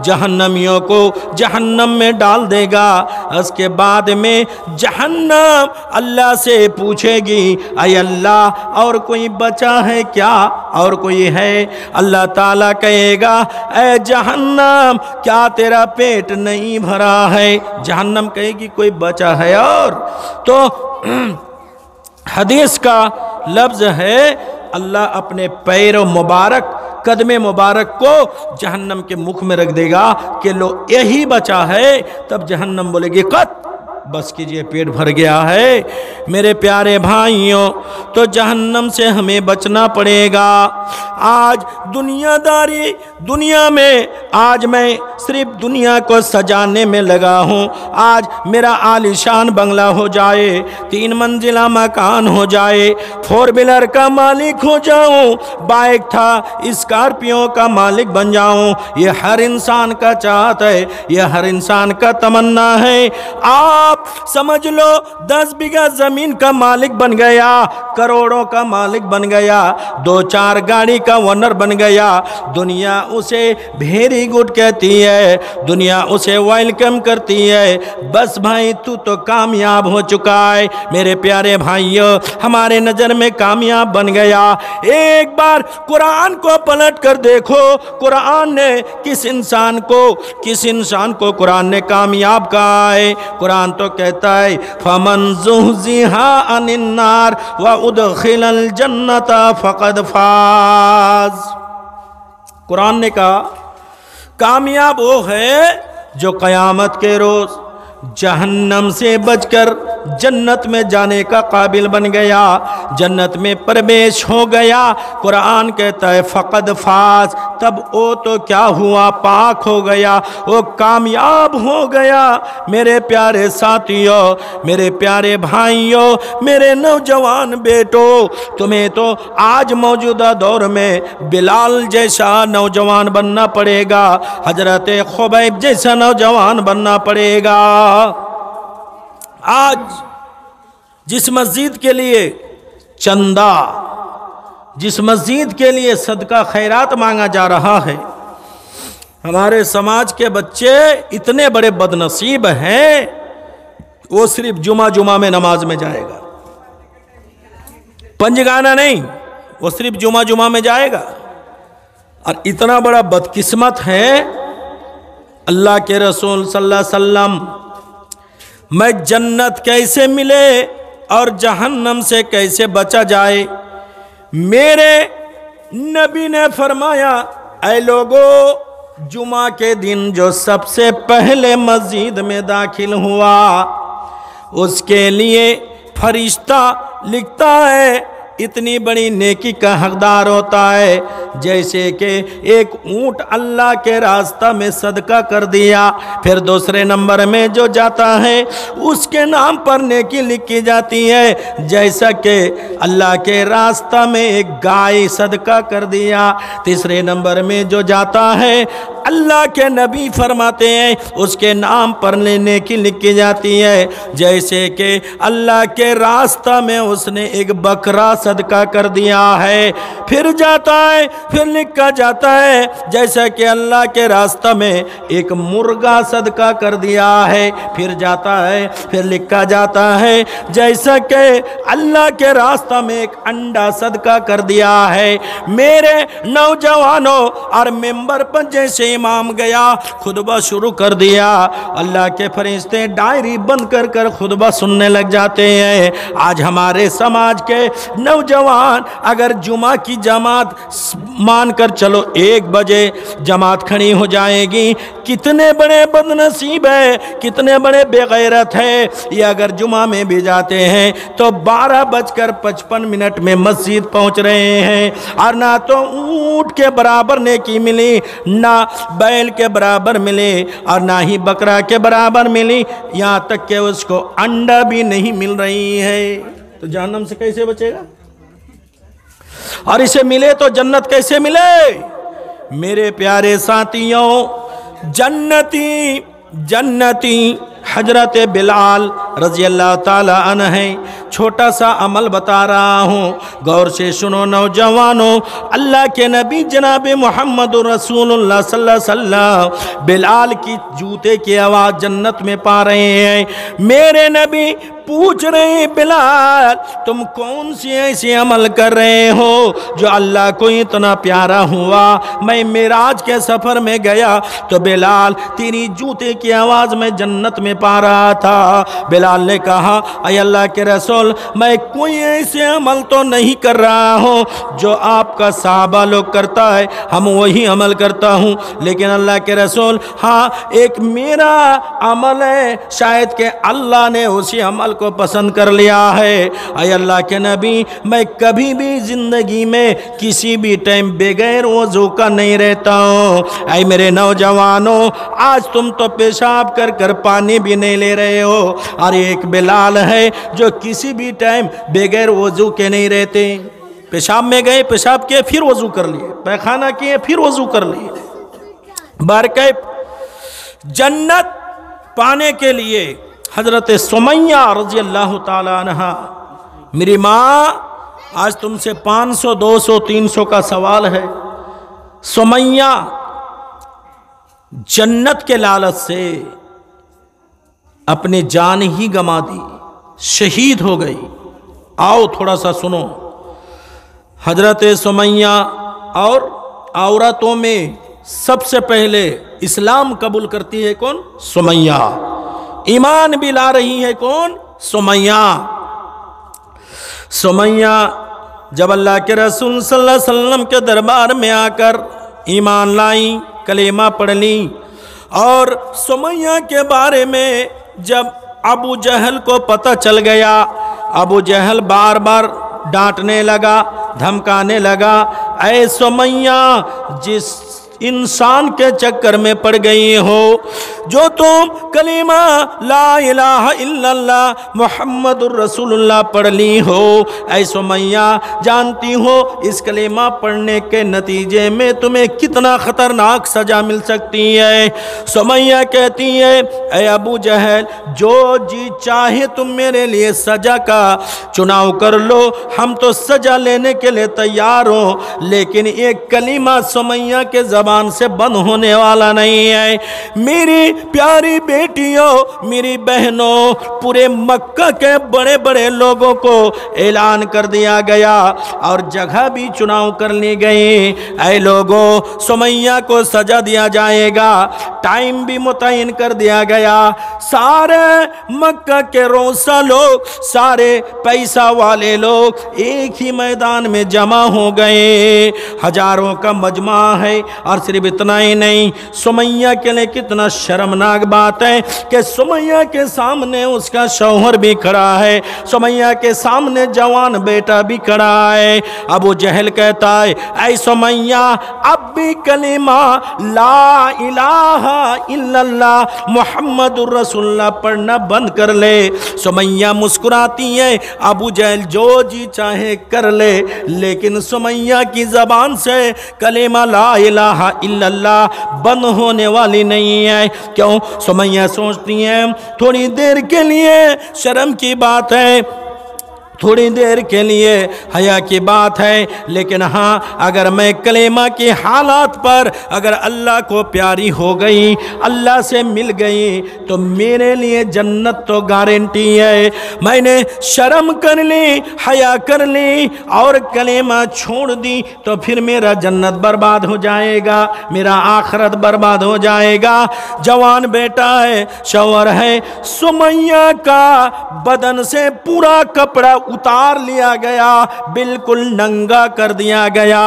जहन्नमियों को जहन्नम में डाल देगा। उसके बाद में जहन्नम अल्लाह से पूछेगी, अय अल्लाह और कोई बचा है क्या, और कोई है? अल्लाह ताला कहेगा, ऐ जहन्नम क्या तेरा पेट नहीं भरा है? जहन्नम कहेगी कोई बचा है और? तो हदीस का लफ्ज़ है, अल्लाह अपने पैरों मुबारक कदमे मुबारक को जहन्नम के मुख में रख देगा कि लो यही बचा है। तब जहन्नम बोलेगी कत, बस कीजिए पेट भर गया है। मेरे प्यारे भाइयों, तो जहन्नम से हमें बचना पड़ेगा। आज दुनियादारी, दुनिया में आज मैं सिर्फ दुनिया को सजाने में लगा हूँ। आज मेरा आलीशान बंगला हो जाए, 3 मंजिला मकान हो जाए, 4 व्हीलर का मालिक हो जाऊँ, बाइक था स्कॉर्पियो का मालिक बन जाऊँ, ये हर इंसान का चाहत है, ये हर इंसान का तमन्ना है। आप समझ लो 10 बीघा जमीन का मालिक बन गया, करोड़ों का मालिक बन गया, 2-4 गाड़ी का ओनर बन गया, दुनिया उसे वेरी गुड कहती है, दुनिया उसे वेलकम करती है। बस भाई तू तो कामयाब हो चुका है। मेरे प्यारे भाइयों, हमारे नजर में कामयाब बन गया। एक बार कुरान को पलट कर देखो, कुरान ने किस इंसान को कुरान ने कामयाब कहा है? कुरान तो कहता है, फमन ज़ुहज़िहा अनिन नार व उदखिलल जन्नता फ़क़द फ़ाज़। कुरान ने कहा कामयाब वो है जो क़यामत के रोज़ जहन्नम से बचकर जन्नत में जाने का काबिल बन गया, जन्नत में प्रवेश हो गया। कुरान कहता है फ़क़द फ़ाज़, तब वो तो क्या हुआ, पाक हो गया, वो कामयाब हो गया। मेरे प्यारे साथियों, मेरे प्यारे भाइयों, मेरे नौजवान बेटों, तुम्हें तो आज मौजूदा दौर में बिलाल जैसा नौजवान बनना पड़ेगा, हजरत खुबैब जैसा नौजवान बनना पड़ेगा। आज जिस मस्जिद के लिए चंदा, जिस मस्जिद के लिए सदका खैरात मांगा जा रहा है, हमारे समाज के बच्चे इतने बड़े बदनसीब हैं, वो सिर्फ जुमा में नमाज में जाएगा, पंजगाना नहीं, वो सिर्फ जुमा में जाएगा। और इतना बड़ा बदकिस्मत है, अल्लाह के रसूल सल्लल्लाहु अलैहि वसल्लम, मैं जन्नत कैसे मिले और जहन्नम से कैसे बचा जाए? मेरे नबी ने फरमाया, ऐ लोगों, जुमा के दिन जो सबसे पहले मस्जिद में दाखिल हुआ, उसके लिए फरिश्ता लिखता है इतनी बड़ी नेकी का हकदार होता है जैसे कि एक ऊंट अल्लाह के रास्ता में सदका कर दिया। फिर दूसरे नंबर में जो जाता है उसके नाम पर नेकी लिखी जाती है जैसा कि अल्लाह के रास्ता में एक गाय सदका कर दिया। तीसरे नंबर में जो जाता है अल्लाह के नबी फरमाते हैं उसके नाम पर नेकी लिखी जाती है जैसे कि अल्लाह के रास्ता में उसने एक बकरा सदका कर दिया है। फिर जाता है, फिर लिखा जाता है जैसा कि अल्लाह के रास्ता में एक मुर्गा सदका कर दिया है। फिर जाता है, फिर लिखा जाता है जैसा कि अल्लाह के रास्ता में एक अंडा सदका कर दिया है। मेरे नौजवानों और मेंबर पर जैसे इमाम गया खुतबा शुरू कर दिया, अल्लाह के फरिश्ते डायरी बंद कर कर खुतबा सुनने लग जाते हैं। आज हमारे समाज के नौजवान अगर जुमा की जमात मान कर चलो 1 बजे जमात खड़ी हो जाएगी, कितने बड़े बदनसीब है, कितने बड़े बेगैरत है। ये अगर जुमा में भी जाते हैं तो 12:55 में मस्जिद पहुंच रहे हैं और ना तो ऊंट के बराबर नेकी मिली, ना बैल के बराबर मिले और ना ही बकरा के बराबर मिली, यहाँ तक कि उसको अंडा भी नहीं मिल रही है। तो जहन्नम से कैसे बचेगा? और इसे मिले तो जन्नत कैसे मिले? मेरे प्यारे साथियों, जन्नती हजरत बिलाल रजी अल्लाह ताला अन्हु है। छोटा सा अमल बता रहा हूँ, गौर से सुनो नौजवानों। अल्लाह के नबी जनाब मोहम्मद रसूलुल्लाह सल्लल्लाहु अलैहि वसल्लम बिलाल की जूते की आवाज़ जन्नत में पा रहे हैं। मेरे नबी पूछ रहे हैं, बिलाल तुम कौन सी ऐसे अमल कर रहे हो जो अल्लाह को इतना प्यारा हुआ। मैं मेराज के सफ़र में गया तो बिलाल तेरी जूते की आवाज़ में जन्नत में पा रहा था। बिलाल ने कहा, अय अल्लाह के रसूल, मैं कोई ऐसे अमल तो नहीं कर रहा हूँ जो आपका साहबा लोग करता है, हम वही अमल करता हूँ। लेकिन अल्लाह के रसूल, हाँ एक मेरा अमल है, शायद के अल्लाह ने उसी अमल को पसंद कर लिया है। अय अल्लाह के नबी, मैं कभी भी जिंदगी में किसी भी टाइम बगैर वजू का नहीं रहता हूँ। अय मेरे नौजवानों, आज तुम तो पेशाब कर कर पानी भी नहीं ले रहे हो, और एक बिलाल है जो किसी भी टाइम बगैर वजू के नहीं रहते। पेशाब में गए, पेशाब किए, फिर वजू कर लिए, पैखाना किए, फिर वजू कर लिए। बारकै जन्नत पाने के लिए हजरत सुमैया रजी अल्लाह ताला अन्हा, मेरी माँ आज तुमसे 500 200 300 का सवाल है। सुमैया जन्नत के लालच से अपनी जान ही गंवा दी, शहीद हो गई। आओ थोड़ा सा सुनो। हजरत सुमैया और औरतों में सबसे पहले इस्लाम कबूल करती है कौन? सुमैया। ईमान भी ला रही है कौन? सुमैया। सुमैया जब अल्लाह के रसूल सल्लल्लाहु अलैहि वसल्लम के दरबार में आकर ईमान लाई, कलेमा पढ़ ली, और सुमैया के बारे में जब अबू जहल को पता चल गया, अबू जहल बार बार डांटने लगा, धमकाने लगा, ऐ सुमैया जिस इंसान के चक्कर में पड़ गई हो, जो तुम कलीमा ला इलाहा इल्लल्लाह मुहम्मदुर रसूलुल्लाह पढ़ ली हो, ऐ सुमैया जानती हो इस कलीमा पढ़ने के नतीजे में तुम्हें कितना खतरनाक सजा मिल सकती है। सुमैया कहती है, ऐ अबू जहल, जो जी चाहे तुम मेरे लिए सजा का चुनाव कर लो, हम तो सजा लेने के लिए तैयार हो, लेकिन एक कलीमा सुमैया के ज़बान से बंद होने वाला नहीं है। मेरी प्यारी बेटियों, मेरी बहनों, पूरे मक्का के बड़े बड़े लोगों को ऐलान कर दिया गया और जगह भी चुनाव कर ली गई। ऐ लोगों, सुमैया को सजा दिया जाएगा, टाइम भी मुतय्यन कर दिया गया। सारे मक्का के रोसा लोग, सारे पैसा वाले लोग एक ही मैदान में जमा हो गए। हजारों का मजमा है। और सिर्फ इतना ही नहीं, सुमैया के लिए कितना शर्मनाक बात है कि सुमैया के सामने उसका शौहर भी खड़ा है, सुमैया के सामने जवान बेटा भी खड़ा है। अबू जहल कहता है, ऐ सुमैया, अब भी कलीमा ला इलाहा इल्लल्लाह मुहम्मदुर रसूलुल्लाह पढ़ना बंद कर ले। सुमैया मुस्कुराती है, अबू जहल जो जी चाहे कर ले, लेकिन सुमैया की जबान से कलीमा ला इलाहा इल्लल्लाह बंद होने वाली नहीं है। क्यों? सुमैया सोचती है थोड़ी देर के लिए शर्म की बात है, थोड़ी देर के लिए हया की बात है, लेकिन हाँ अगर मैं कलेमा के हालात पर अगर अल्लाह को प्यारी हो गई, अल्लाह से मिल गई, तो मेरे लिए जन्नत तो गारंटी है। मैंने शर्म कर ली, हया कर ली और कलेमा छोड़ दी तो फिर मेरा जन्नत बर्बाद हो जाएगा, मेरा आखिरत बर्बाद हो जाएगा। जवान बेटा है, शौहर है। सुमैया का बदन से पूरा कपड़ा उतार लिया गया, बिल्कुल नंगा कर दिया गया,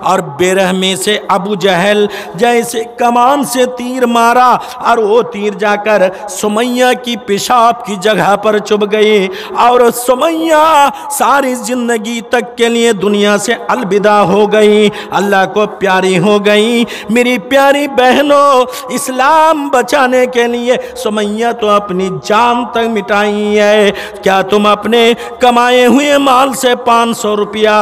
और बेरहमी से अबू जहल जैसे कमान से तीर मारा और वो तीर जाकर सुमैया की पेशाब की जगह पर चुभ गई, और सुमैया सारी जिंदगी तक के लिए दुनिया से अलविदा हो गई, अल्लाह को प्यारी हो गई। मेरी प्यारी बहनों, इस्लाम बचाने के लिए सुमैया तो अपनी जान तक मिटाई है। क्या तुम अपने कमाई कमाए हुए माल से 500 रुपया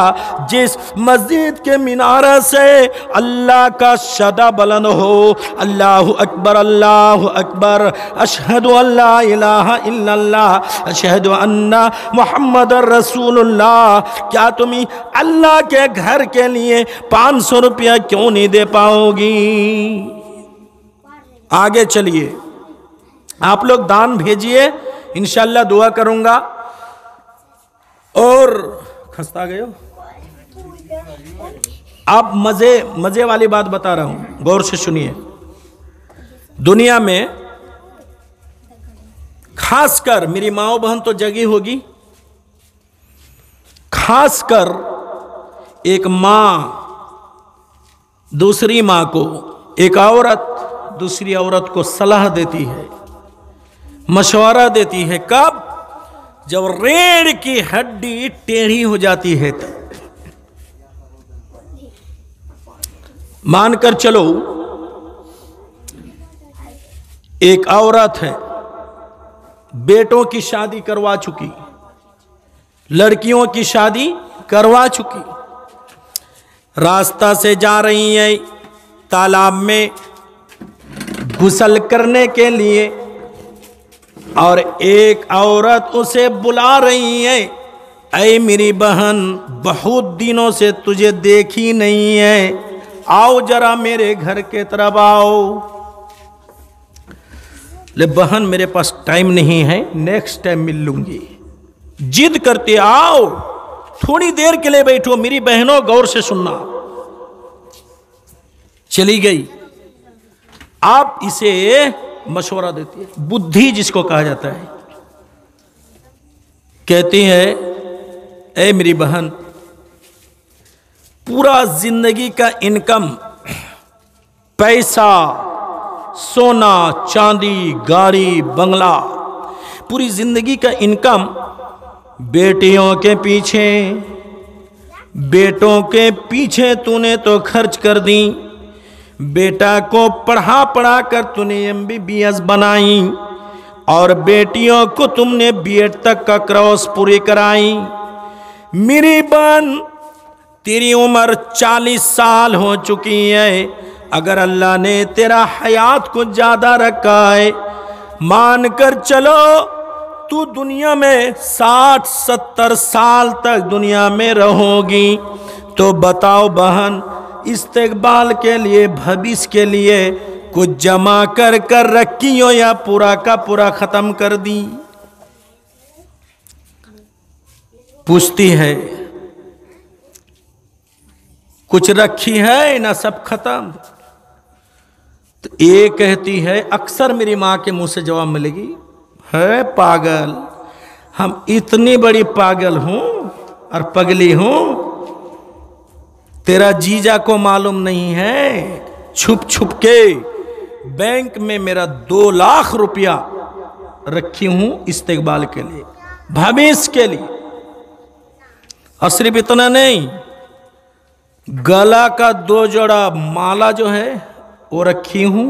जिस मस्जिद के मीनारा से अल्लाह का सदा बुलंद हो, अल्लाहु अकबर अल्लाहु अकबर, अशहदु अल्ला इलाहा इल्लल्लाह अशहदु अन्ना मुहम्मदुर रसूलुल्लाह, क्या तुम अल्लाह के घर के लिए 500 रुपया क्यों नहीं दे पाओगी? आगे चलिए, आप लोग दान भेजिए, इंशाल्लाह दुआ करूंगा। और खस्ता गए हो आप, मजे वाली बात बता रहा हूं, गौर से सुनिए। दुनिया में खासकर मेरी माँ बहन तो जगी होगी, खासकर एक माँ दूसरी माँ को, एक औरत दूसरी औरत को सलाह देती है, मशवरा देती है। कब? जब रीढ़ की हड्डी टेढ़ी हो जाती है तब। मानकर चलो एक औरत है, बेटों की शादी करवा चुकी, लड़कियों की शादी करवा चुकी, रास्ता से जा रही है तालाब में गुस्ल करने के लिए, और एक औरत उसे बुला रही है, ऐ मेरी बहन बहुत दिनों से तुझे देखी नहीं है, आओ जरा मेरे घर के तरफ आओ। ले बहन मेरे पास टाइम नहीं है, नेक्स्ट टाइम मिल लूंगी। जिद करते आओ, थोड़ी देर के लिए बैठो, मेरी बहनों गौर से सुनना। चली गई। आप इसे मशवरा देती है, बुद्धि जिसको कहा जाता है। कहती है ऐ मेरी बहन, पूरा जिंदगी का इनकम, पैसा, सोना चांदी, गाड़ी बंगला, पूरी जिंदगी का इनकम बेटियों के पीछे, बेटों के पीछे तूने तो खर्च कर दी। बेटा को पढ़ा पढ़ा कर तूने MBBS बनाई, और बेटियों को तुमने B.Ed तक का कोर्स पूरी कराई। मेरी बहन तेरी उम्र 40 साल हो चुकी है, अगर अल्लाह ने तेरा हयात को ज्यादा रखा है, मान कर चलो तू दुनिया में 60-70 साल तक दुनिया में रहोगी। तो बताओ बहन, इस्तेकबाल के लिए, भविष्य के लिए कुछ जमा कर कर रखी हो या पूरा का पूरा खत्म कर दी? पूछती है, कुछ रखी है ना सब खत्म? तो ये कहती है, अक्सर मेरी माँ के मुंह से जवाब मिलेगी, है पागल, हम इतनी बड़ी पागल हूं और पगली हूं, तेरा जीजा को मालूम नहीं है, छुप छुप के बैंक में मेरा 2 लाख रुपया रखी हूं इस्तेकबाल के लिए, भविष्य के लिए। और सिर्फ इतना नहीं, गला का 2 जोड़ा माला जो है वो रखी हूं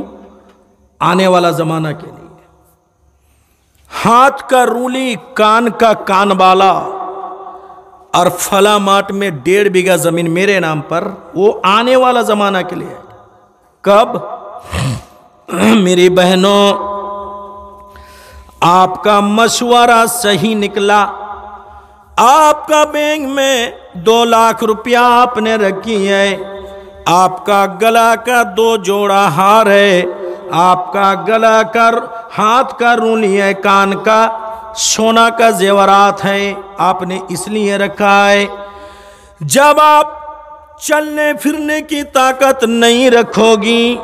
आने वाला जमाना के लिए, हाथ का रूली, कान का कानबाला, और फला माट में 1.5 बीघा जमीन मेरे नाम पर, वो आने वाला जमाना के लिए। कब? मेरी बहनों, आपका मशवरा सही निकला। आपका बैंक में 2 लाख रुपया आपने रखी है, आपका गला का 2 जोड़ा हार है, आपका गला का हाथ का रूली है, कान का सोना का जेवरात है, आपने इसलिए रखा है। जब आप चलने फिरने की ताकत नहीं रखोगी,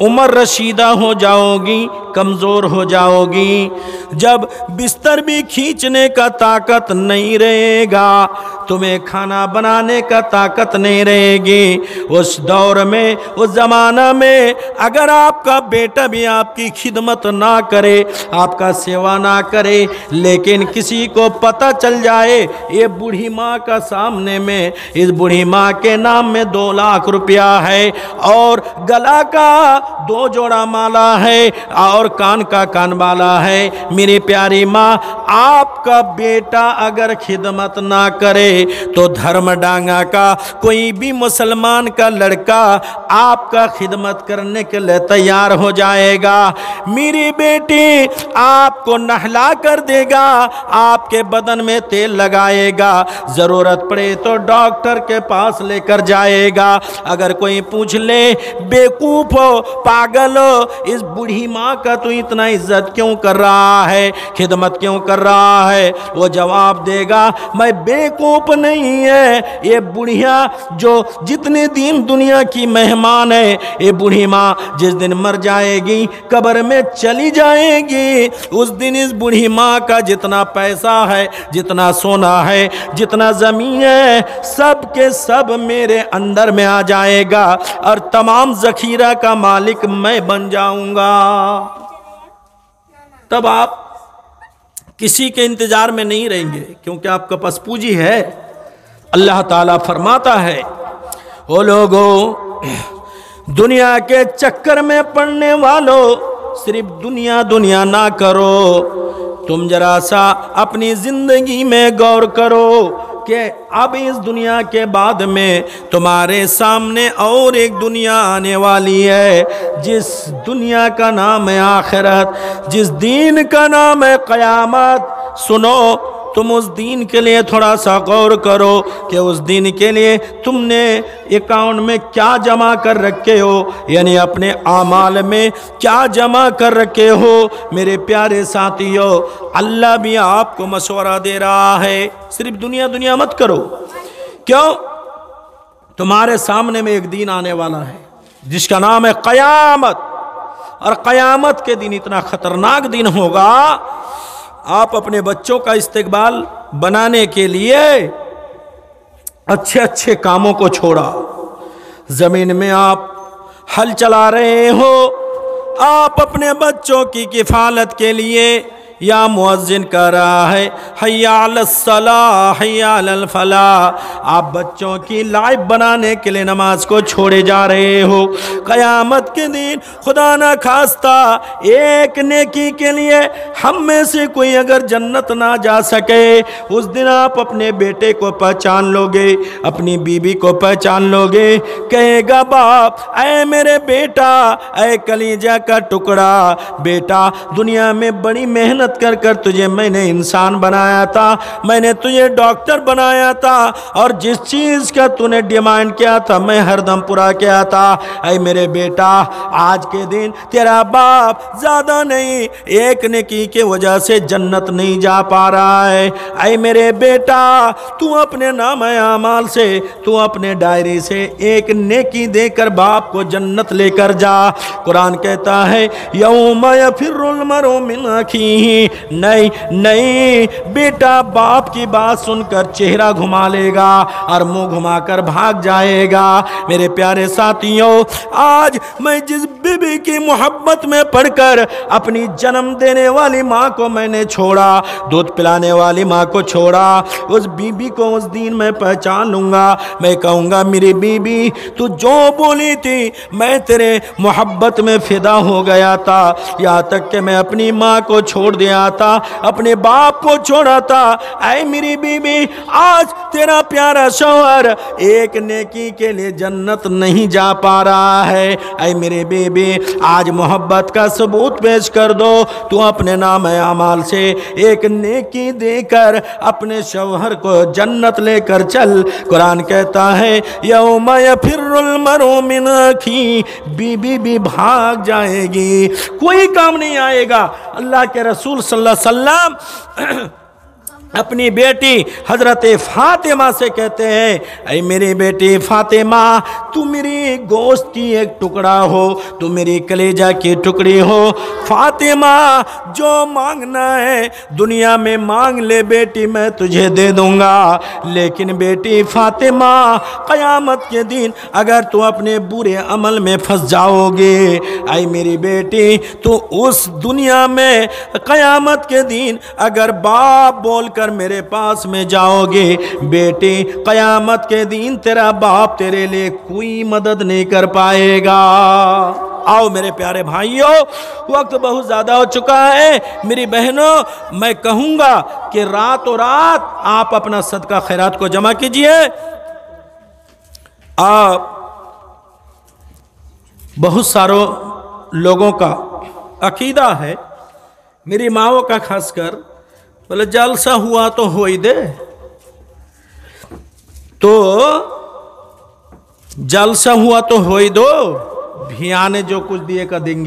उम्र रशीदा हो जाओगी, कमज़ोर हो जाओगी, जब बिस्तर भी खींचने का ताकत नहीं रहेगा, तुम्हें खाना बनाने का ताकत नहीं रहेगी, उस दौर में, उस ज़माना में अगर आपका बेटा भी आपकी खिदमत ना करे, आपका सेवा ना करे, लेकिन किसी को पता चल जाए ये बूढ़ी माँ का सामने में, इस बूढ़ी माँ के नाम में 2 लाख रुपया है और गला का 2 जोड़ा माला है और कान का कानबाला है, मेरी प्यारी माँ आपका बेटा अगर खिदमत ना करे तो धर्मडांगा का कोई भी मुसलमान का लड़का आपका खिदमत करने के लिए तैयार हो जाएगा। मेरी बेटी आपको नहला कर देगा, आपके बदन में तेल लगाएगा, ज़रूरत पड़े तो डॉक्टर के पास लेकर जाएगा। अगर कोई पूछ ले बेवकूफ़ हो, पागल हो, इस बूढ़ी माँ का तो इतना इज्जत क्यों कर रहा है, खिदमत क्यों कर रहा है, वो जवाब देगा मैं बेवकूफ़ नहीं है, ये बुढ़िया जो जितने दिन दुनिया की मेहमान है, ये बूढ़ी माँ जिस दिन मर जाएगी, कब्र में चली जाएगी, उस दिन इस बूढ़ी माँ का जितना पैसा है, जितना सोना है, जितना ज़मीन है, सब के सब मेरे अंदर में आ जाएगा और तमाम ज़खीरा का मालिक मैं बन जाऊंगा। तब आप किसी के इंतजार में नहीं रहेंगे, क्योंकि आपका पास पूंजी है। अल्लाह ताला फरमाता है, ओ लोगों, दुनिया के चक्कर में पड़ने वालों, सिर्फ दुनिया दुनिया ना करो, तुम जरा सा अपनी जिंदगी में गौर करो कि अब इस दुनिया के बाद में तुम्हारे सामने और एक दुनिया आने वाली है, जिस दुनिया का नाम है आखिरत, जिस दीन का नाम है क़यामत। सुनो, तुम उस दीन के लिए थोड़ा सा गौर करो कि उस दीन के लिए तुमने अकाउंट में क्या जमा कर रखे हो, यानी अपने आमाल में क्या जमा कर रखे हो। मेरे प्यारे साथियों, अल्लाह भी आपको मशवरा दे रहा है, सिर्फ दुनिया दुनिया मत करो। क्यों? तुम्हारे सामने में एक दिन आने वाला है जिसका नाम है क़यामत, और क़यामत के दिन इतना ख़तरनाक दिन होगा, आप अपने बच्चों का इस्तेकबाल बनाने के लिए अच्छे अच्छे कामों को छोड़ा, ज़मीन में आप हल चला रहे हो, आप अपने बच्चों की किफ़ालत के लिए या मुअज्जिन कर रहा है हय्या अलस सलाह हय्या अलल फलाह, आप बच्चों की लाइफ बनाने के लिए नमाज को छोड़े जा रहे हो। क़यामत के दिन खुदा ना खास्ता एक नेकी के लिए हम में से कोई अगर जन्नत ना जा सके, उस दिन आप अपने बेटे को पहचान लोगे, अपनी बीबी को पहचान लोगे, कहेगा बाप ऐ मेरे बेटा, ऐ कलीजा का टुकड़ा बेटा, दुनिया में बड़ी मेहनत कर कर तुझे मैंने इंसान बनाया था, मैंने तुझे डॉक्टर बनाया था, और जिस चीज़ का तूने डिमांड किया था मैं हरदम पूरा किया था। ऐ मेरे बेटा, आज के दिन तेरा बाप ज़्यादा नहीं एक नेकी के वजह से जन्नत नहीं जा पा रहा है। ऐ मेरे बेटा, तू अपने नाम आमाल से, तू अपने डायरी से एक नेकी देकर बाप को जन्नत लेकर जा। कुरान कहता है यौम यफिरुल मरउ मिन अखीही, नहीं नहीं बेटा, बाप की बात सुनकर चेहरा घुमा लेगा और मुंह घुमाकर भाग जाएगा। मेरे प्यारे साथियों, आज मैं जिस बीबी की मोहब्बत में पढ़कर अपनी जन्म देने वाली माँ को मैंने छोड़ा, दूध पिलाने वाली माँ को छोड़ा, उस बीबी को उस दिन मैं पहचान लूँगा। मैं कहूँगा मेरी बीबी, तू जो बोली थी मैं तेरे मोहब्बत में फिदा हो गया था, यहाँ तक कि मैं अपनी माँ को छोड़ दिया था, अपने बाप को छोड़ा था। ऐ मेरी बीबी, आज तेरा प्यारा शौहर एक नेकी के लिए जन्नत नहीं जा पा रहा है। ऐ मेरे बीबी, आज मोहब्बत का सबूत पेश कर दो, तू अपने नाम अमाल से एक नेकी देकर अपने शौहर को जन्नत लेकर चल। कुरान कहता है यौम यफिरुल मरउ मिन अखी, बीबी भी भाग जाएगी, कोई काम नहीं आएगा। अल्लाह के रसूल सल्लल्लाहु अलैहि वसल्लम अपनी बेटी हज़रत फ़ातिमा से कहते हैं, ऐ मेरी बेटी फ़ातिमा, तू मेरी गोश्त की एक टुकड़ा हो, तू मेरी कलेजा की टुकड़ी हो। फ़ातिमा, जो मांगना है दुनिया में मांग ले बेटी, मैं तुझे दे दूँगा। लेकिन बेटी फ़ातिमा, क़यामत के दिन अगर तू अपने बुरे अमल में फंस जाओगे, ऐ मेरी बेटी, तो उस दुनिया में क़यामत के दिन अगर बाप बोलकर मेरे पास में जाओगे, बेटी क़यामत के दिन तेरा बाप तेरे लिए कोई मदद नहीं कर पाएगा। आओ मेरे प्यारे भाइयों, वक्त बहुत ज़्यादा हो चुका है। मेरी बहनों, मैं कहूँगा कि रातों रात आप अपना सदका खैरात को जमा कीजिए। आप बहुत सारों लोगों का अकीदा है, मेरी माओ का खासकर, बोले जलसा हुआ तो हो ही दे, तो जलसा हुआ तो हो ही दो, भियाने जो कुछ दिए का देंगे।